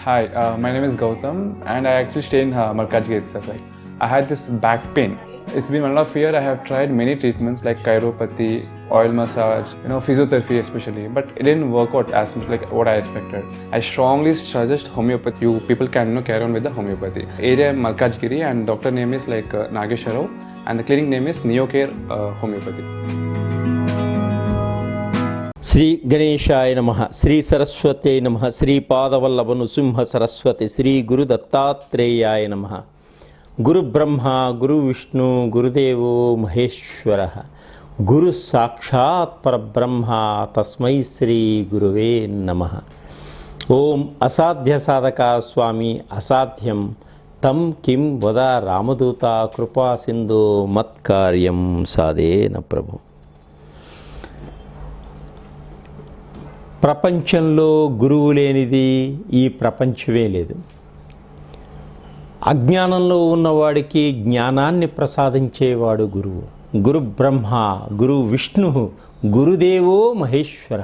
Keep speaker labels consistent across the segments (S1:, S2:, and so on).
S1: Hi, my name is Gautam, and I actually stay in Malkajgiri itself. Like, I had this back pain. It's been 1.5 years. I have tried many treatments like chiropathy, oil massage, physiotherapy especially, but it didn't work out as much like what I expected. I strongly suggest homeopathy. You people can carry on with the homeopathy. Area Malkajgiri, and doctor name is like Nageshwar Rao, and the clinic name is Neocare Homeopathy.
S2: Shri గణేశాయ నమః, శ్రీ సరస్వతే నమః, శ్రీ పాదవల్లభ నృసింహ సరస్వతి, శ్రీ గురు దత్తాత్రేయాయ నమః. గురు బ్రహ్మ గురు విష్ణు గురుదేవో మహేశ్వర, గురు సాక్షాత్ పరబ్రహ్మ, తస్మై శ్రీ గురువే నమః. ఓం అసాధ్య సాధక స్వామి అసాధ్యం తం కిం వద రామదూత కృపా సింధో మత్కార్యం సాధేన ప్రభు. ప్రపంచంలో గురువు లేనిది ఈ ప్రపంచమే లేదు. అజ్ఞానంలో ఉన్నవాడికి జ్ఞానాన్ని ప్రసాదించేవాడు గురువు. గురు బ్రహ్మ గురు విష్ణు గురుదేవో మహేశ్వర,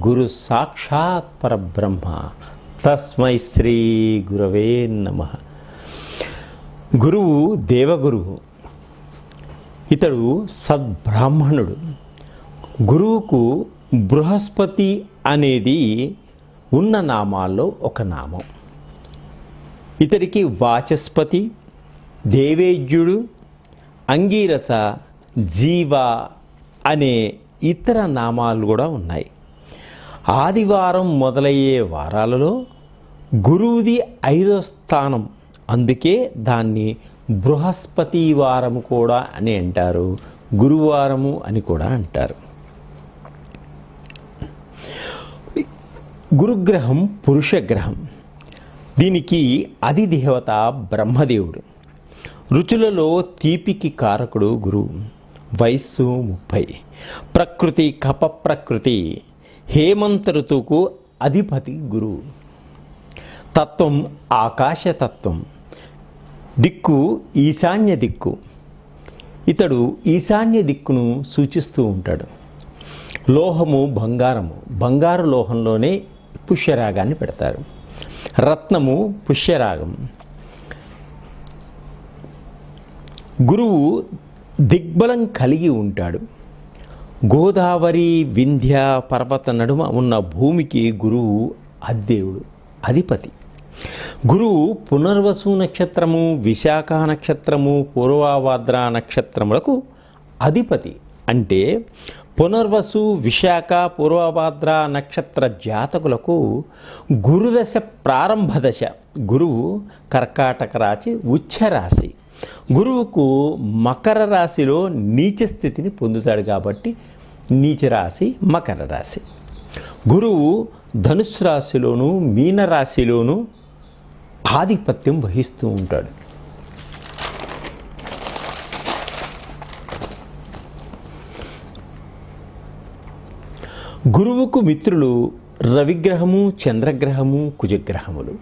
S2: గురు సాక్షాత్ పరబ్రహ్మ, తస్మై శ్రీ గురవే నమః. గురువు దేవగురువు, ఇతడు సద్బ్రాహ్మణుడు. గురువుకు బృహస్పతి అనేది ఉన్న నామాల్లో ఒక నామం. ఇతడికి వాచస్పతి, దేవేజ్యుడు, అంగీరస, జీవ అనే ఇతర నామాలు కూడా ఉన్నాయి. ఆదివారం మొదలయ్యే వారాలలో గురువుది 5వ స్థానం, అందుకే దాన్ని బృహస్పతి వారము కూడా అని అంటారు, గురువారము అని కూడా అంటారు. గురుగ్రహం పురుషగ్రహం. దీనికి అధిదేవత బ్రహ్మదేవుడు. రుచులలో తీపికి కారకుడు గురువు. వయస్సు 30. ప్రకృతి కప ప్రకృతి, హేమంత ఋతువుకు అధిపతి గురువు. తత్వం ఆకాశతత్వం. దిక్కు ఈశాన్య దిక్కు. ఇతడు ఈశాన్య దిక్కును సూచిస్తూ ఉంటాడు. లోహము బంగారము, బంగారు లోహంలోనే పుష్యరాగాన్ని పెడతారు. రత్నము పుష్యరాగం. గురువు దిగ్బలం కలిగి ఉంటాడు. గోదావరి వింధ్య పర్వత నడుమ ఉన్న భూమికి గురువు అధిదేవుడు, అధిపతి. గురువు పునర్వసు నక్షత్రము, విశాఖ నక్షత్రము, పూర్వభాద్ర నక్షత్రములకు అధిపతి. అంటే పునర్వసు, విశాఖ, పూర్వభాద్ర నక్షత్ర జాతకులకు గురుదశ ప్రారంభ దశ. గురువు కర్కాటక రాశి ఉచ్చరాశి. గురువుకు మకర రాశిలో నీచ స్థితిని పొందుతాడు కాబట్టి నీచరాశి మకర రాశి. గురువు ధనుస్సు రాశిలోను మీనరాశిలోను ఆధిపత్యం వహిస్తూ ఉంటాడు. గురువుకు మిత్రులు రవిగ్రహము, చంద్రగ్రహము, కుజగ్రహములు.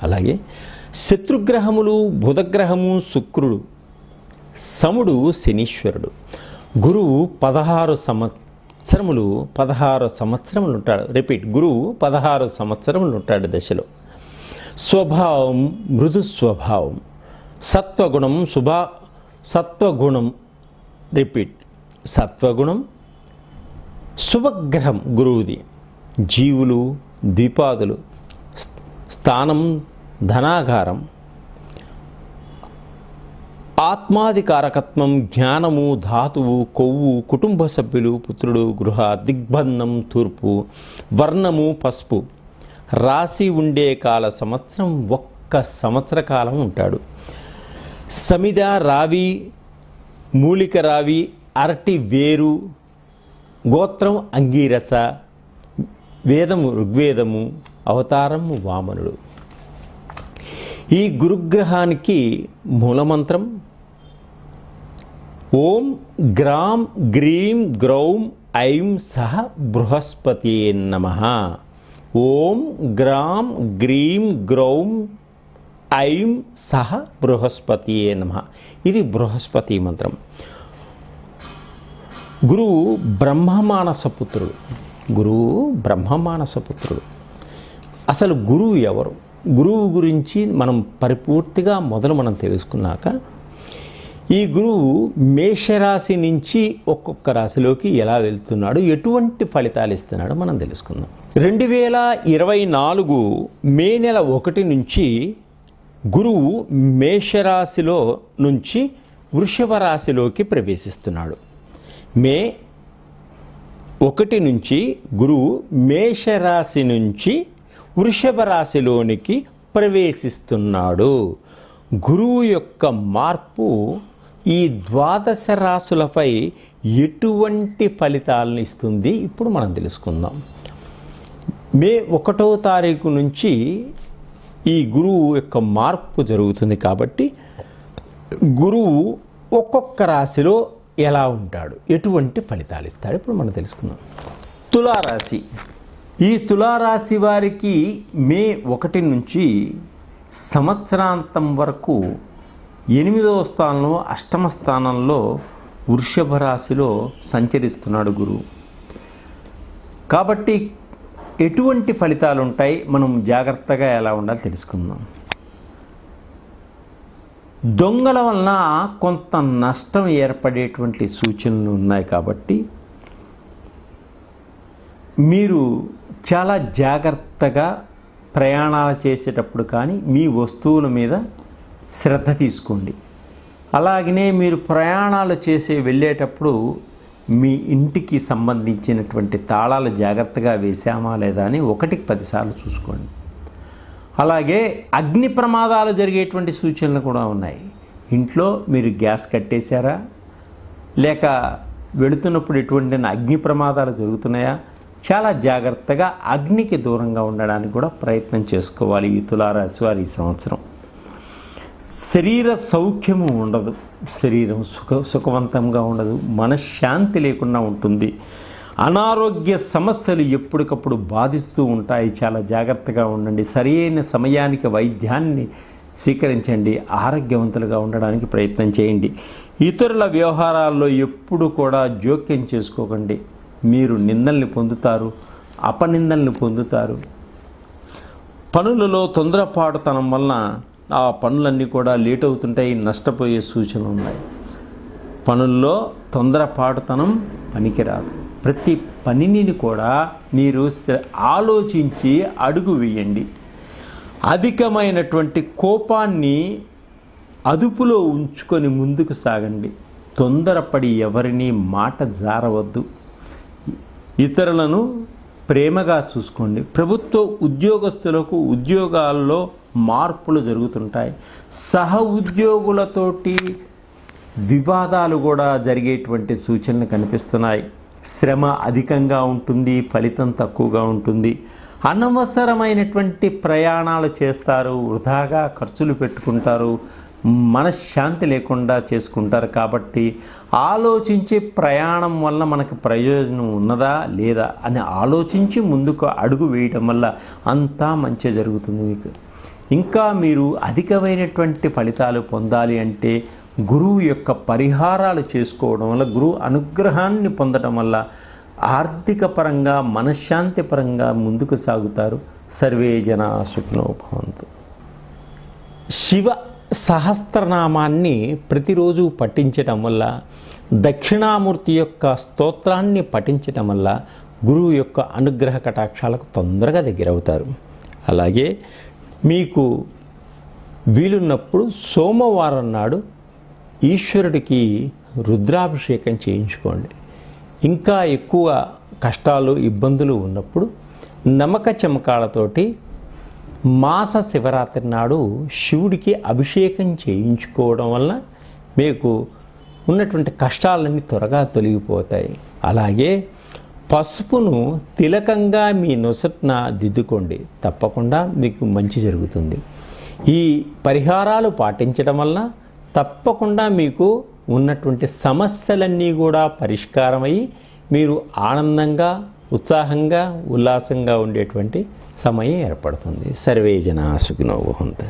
S2: అలాగే శత్రుగ్రహములు బుధగ్రహము, శుక్రుడు, సముడు, శనీశ్వరుడు. గురువు 16 సంవత్సరములు ఉంటాడు. గురువు 16 సంవత్సరములు ఉంటాడు దశలో. స్వభావం మృదు స్వభావం. సత్వగుణం సత్వగుణం శుభగ్రహం గురువుది. జీవులు, ద్విపాదులు. స్థానం ధనాగారం. ఆత్మాధికారకత్వం, జ్ఞానము, ధాతువు, కొవ్వు, కుటుంబ సభ్యులు, పుత్రుడు, గృహ, దిగ్బంధం తూర్పు, వర్ణము పసుపు. రాశి ఉండే కాల సంవత్సరం 1 సంవత్సర కాలం ఉంటాడు. సమిద రావి, మూలిక రావి, అరటి వేరు. గోత్రం అంగీరస. వేదము ఋగ్వేదము. అవతారము వామనుడు. ఈ గురుగ్రహానికి మూలమంత్రం ఓం గ్రాం గ్రీం గ్రౌం ఐం సహ బృహస్పతి నమః. ఓం గ్రాం గ్రీం గ్రౌం ఐం సహ బృహస్పతి నమః. ఇది బృహస్పతి మంత్రం. గురువు బ్రహ్మమానసపుత్రుడు. అసలు గురువు ఎవరు? గురువు గురించి మనం పరిపూర్తిగా మనం తెలుసుకున్నాక ఈ గురువు మేషరాశి నుంచి ఒక్కొక్క రాశిలోకి ఎలా వెళ్తున్నాడు, ఎటువంటి ఫలితాలు ఇస్తున్నాడో మనం తెలుసుకుందాం. 2024 మే నెల 1 నుంచి గురువు మేషరాశిలో నుంచి వృషభ రాశిలోకి ప్రవేశిస్తున్నాడు. మే 1 నుంచి గురువు మేషరాశి నుంచి వృషభ రాశిలోనికి ప్రవేశిస్తున్నాడు. గురువు యొక్క మార్పు ఈ ద్వాదశ రాశులపై ఎటువంటి ఫలితాలను ఇస్తుంది ఇప్పుడు మనం తెలుసుకుందాం. మే 1వ తారీఖు నుంచి ఈ గురువు యొక్క మార్పు జరుగుతుంది కాబట్టి గురువు ఒక్కొక్క రాశిలో ఎలా ఉంటాడు, ఎటువంటి ఫలితాలు ఇస్తాడు ఇప్పుడు మనం తెలుసుకుందాం. తులారాశి. ఈ తులారాశి వారికి మే 1 నుంచి సంవత్సరాంతం వరకు 8వ స్థానంలో, 8వ స్థానంలో వృషభ రాశిలో సంచరిస్తున్నాడు గురువు. కాబట్టి ఎటువంటి ఫలితాలు ఉంటాయి, మనం జాగ్రత్తగా ఎలా ఉండాలో తెలుసుకుందాం. దొంగల వలన కొంత నష్టం ఏర్పడేటువంటి సూచనలు ఉన్నాయి కాబట్టి మీరు చాలా జాగ్రత్తగా ప్రయాణాలు చేసేటప్పుడు కానీ మీ వస్తువుల మీద శ్రద్ధ తీసుకోండి. అలాగనే మీరు ప్రయాణాలు వెళ్ళేటప్పుడు మీ ఇంటికి సంబంధించినటువంటి తాళాలు జాగ్రత్తగా వేసామా లేదా అని 1కి 10 సార్లు చూసుకోండి. అలాగే అగ్ని ప్రమాదాలు జరిగేటువంటి సూచనలు కూడా ఉన్నాయి. ఇంట్లో మీరు గ్యాస్ కట్టేశారా, లేక వెళుతున్నప్పుడు ఎటువంటి అగ్ని ప్రమాదాలు జరుగుతున్నాయా, చాలా జాగ్రత్తగా అగ్నికి దూరంగా ఉండడానికి కూడా ప్రయత్నం చేసుకోవాలి. ఈ తులారాశి వారి ఈ సంవత్సరం శరీర సౌఖ్యము ఉండదు, శరీరం సుఖవంతంగా ఉండదు, మనశ్శాంతి లేకుండా ఉంటుంది. అనారోగ్య సమస్యలు ఎప్పటికప్పుడు బాధిస్తూ ఉంటాయి. చాలా జాగ్రత్తగా ఉండండి. సరైన సమయానికి వైద్యాన్ని స్వీకరించండి. ఆరోగ్యవంతులుగా ఉండడానికి ప్రయత్నం చేయండి. ఇతరుల వ్యవహారాల్లో ఎప్పుడు కూడా జోక్యం చేసుకోకండి. మీరు నిందల్ని పొందుతారు, అపనిందల్ని పొందుతారు. పనులలో తొందరపాటుతనం వలన ఆ పనులన్నీ కూడా లేట్ అవుతుంటాయి, నష్టపోయే సూచనలు ఉన్నాయి. పనుల్లో తొందరపాటుతనం పనికిరాదు. ప్రతి పనిని కూడా మీరు ఆలోచించి అడుగు వేయండి. అధికమైనటువంటి కోపాన్ని అదుపులో ఉంచుకొని ముందుకు సాగండి. తొందరపడి ఎవరిని మాట జారవద్దు. ఇతరులను ప్రేమగా చూసుకోండి. ప్రభుత్వ ఉద్యోగస్తులకు ఉద్యోగాల్లో మార్పులు జరుగుతుంటాయి. సహ ఉద్యోగులతోటి వివాదాలు కూడా జరిగేటువంటి సూచనలు కనిపిస్తున్నాయి. శ్రమ అధికంగా ఉంటుంది, ఫలితం తక్కువగా ఉంటుంది. అనవసరమైనటువంటి ప్రయాణాలు చేస్తారు, వృధాగా ఖర్చులు పెట్టుకుంటారు, మనశ్శాంతి లేకుండా చేసుకుంటారు. కాబట్టి ఆలోచించి ప్రయాణం వల్ల మనకు ప్రయోజనం ఉన్నదా లేదా అని ఆలోచించి ముందుకు అడుగు వేయటం వల్ల అంతా మంచి జరుగుతుంది మీకు. ఇంకా మీరు అధికమైనటువంటి ఫలితాలు పొందాలి అంటే గురువు యొక్క పరిహారాలు చేసుకోవడం వల్ల, గురువు అనుగ్రహాన్ని పొందడం వల్ల ఆర్థిక పరంగా, మనశ్శాంతి పరంగా ముందుకు సాగుతారు. సర్వే జనా సుఖినో భవంతు. శివ సహస్రనామాన్ని ప్రతిరోజు పఠించటం వల్ల, దక్షిణామూర్తి యొక్క స్తోత్రాన్ని పఠించటం వల్ల గురువు యొక్క అనుగ్రహ కటాక్షాలకు తొందరగా దగ్గరవుతారు. అలాగే మీకు వీలున్నప్పుడు సోమవారం నాడు ఈశ్వరుడికి రుద్రాభిషేకం చేయించుకోండి. ఇంకా ఎక్కువ కష్టాలు, ఇబ్బందులు ఉన్నప్పుడు నమక చెమకాలతోటి మాస శివరాత్రి నాడు శివుడికి అభిషేకం చేయించుకోవడం వల్ల మీకు ఉన్నటువంటి కష్టాలన్నీ త్వరగా తొలగిపోతాయి. అలాగే పసుపును తిలకంగా మీ నొసట్న దిద్దుకోండి, తప్పకుండా మీకు మంచి జరుగుతుంది. ఈ పరిహారాలు పాటించడం వల్ల తప్పకుండా మీకు ఉన్నటువంటి సమస్యలన్నీ కూడా పరిష్కారమై మీరు ఆనందంగా, ఉత్సాహంగా, ఉల్లాసంగా ఉండేటువంటి సమయం ఏర్పడుతుంది. సర్వే జనా సుఖినో భవంతు.